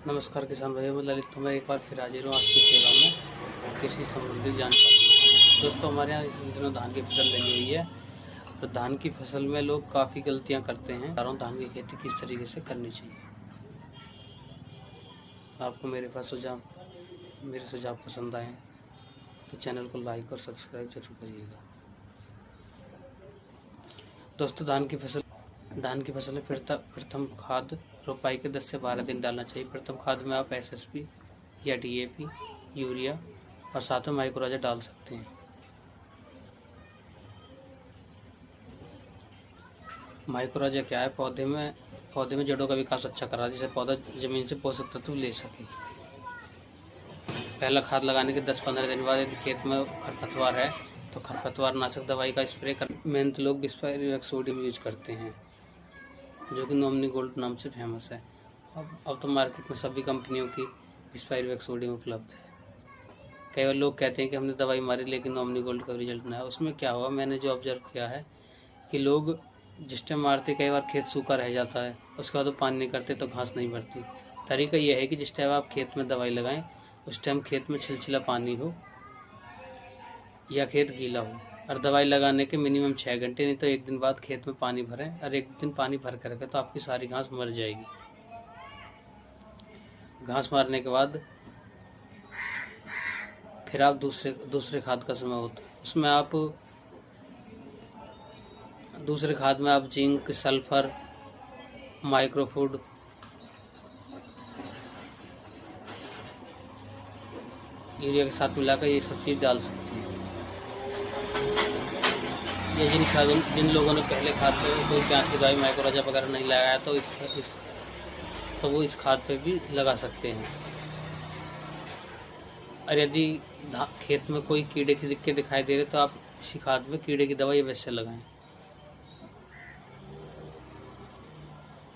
नमस्कार किसान भाइयों, मैं ललित तो मैं एक बार फिर हाजिर हूँ आपकी सेवा में कृषि संबंधित जानकारी। दोस्तों, हमारे यहाँ इन दिनों धान की फसल लगी हुई है और धान की फसल में लोग काफ़ी गलतियाँ करते हैं। धान की खेती किस तरीके से करनी चाहिए। आपको मेरे सुझाव पसंद आए तो चैनल को लाइक और सब्सक्राइब जरूर करिएगा। दोस्तों, धान की फसल में प्रथम खाद रोपाई के 10 से 12 दिन डालना चाहिए। प्रथम खाद में आप SSP या DAP, यूरिया और साथ में माइक्रोराजा डाल सकते हैं। माइक्रोराजा क्या है? पौधे में जड़ों का विकास अच्छा करा है, जिससे पौधा जमीन से पोषक तत्व ले सके। पहला खाद लगाने के 10-15 दिन बाद यदि खेत में खरपतवार है तो खरपतवार नाशक दवाई का स्प्रे कर। मेहनत लोग बिस्पर सोडियम यूज करते हैं, जो कि नॉमिनी गोल्ड नाम से फेमस है। अब तो मार्केट में सभी कंपनियों की बिस्पायरवेक्स सोडियम उपलब्ध है। कई बार लोग कहते हैं कि हमने दवाई मारी लेकिन नॉमिनी गोल्ड का रिजल्ट नहीं आया। उसमें क्या हुआ, मैंने जो ऑब्जर्व किया है कि लोग जिस टाइम मारते कई बार खेत सूखा रह जाता है, उसके बाद वो पानी नहीं करते तो घास नहीं बढ़ती। तरीका यह है कि जिस टाइम आप खेत में दवाई लगाएं उस टाइम खेत में छिलछिला पानी हो या खेत गीला हो, और दवाई लगाने के मिनिमम 6 घंटे नहीं तो 1 दिन बाद खेत में पानी भरें, और 1 दिन पानी भर कर रखें तो आपकी सारी घास मर जाएगी। घास मारने के बाद फिर आप दूसरे खाद का समय होता है, उसमें आप दूसरे खाद में आप जिंक, सल्फर, माइक्रोफूड, यूरिया के साथ मिलाकर ये सब चीज़ डाल सकते हैं। ये जिन लोगों ने पहले खाद पे कोई प्याज की दवाई, माइक्रोराजा वगैरह नहीं लगाया तो वो इस खाद पे भी लगा सकते हैं। और यदि खेत में कोई कीड़े की दिक्कत दिखाई दे रही तो आप इसी खाद में कीड़े की दवाई अवश्य लगाएं।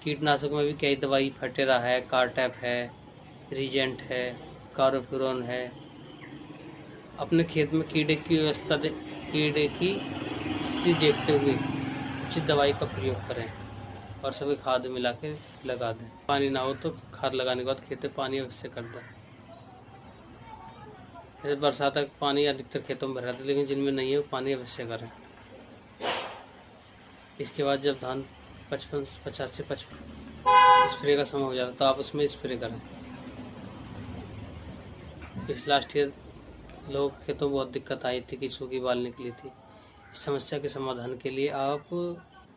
कीटनाशक में भी कई दवाई, फटेरा है, कार्टैप है, रीजेंट है, कार्बोफ्यूरॉन है। अपने खेत में कीड़े की स्थिति देखते हुए उचित दवाई का प्रयोग करें और सभी खाद मिला के लगा दें। पानी ना हो तो खाद लगाने के बाद खेत में पानी अवश्य कर दें। जैसे बरसात तक पानी अधिकतर खेतों में भर रहता है, लेकिन जिनमें नहीं है वो पानी अवश्य करें। इसके बाद जब धान 50 से 55 स्प्रे का समय हो जाता है तो आप उसमें स्प्रे करें। इस लास्ट ईयर लोगों के खेतों में बहुत दिक्कत आई थी कि सूखी बाल निकली थी। इस समस्या के समाधान के लिए आप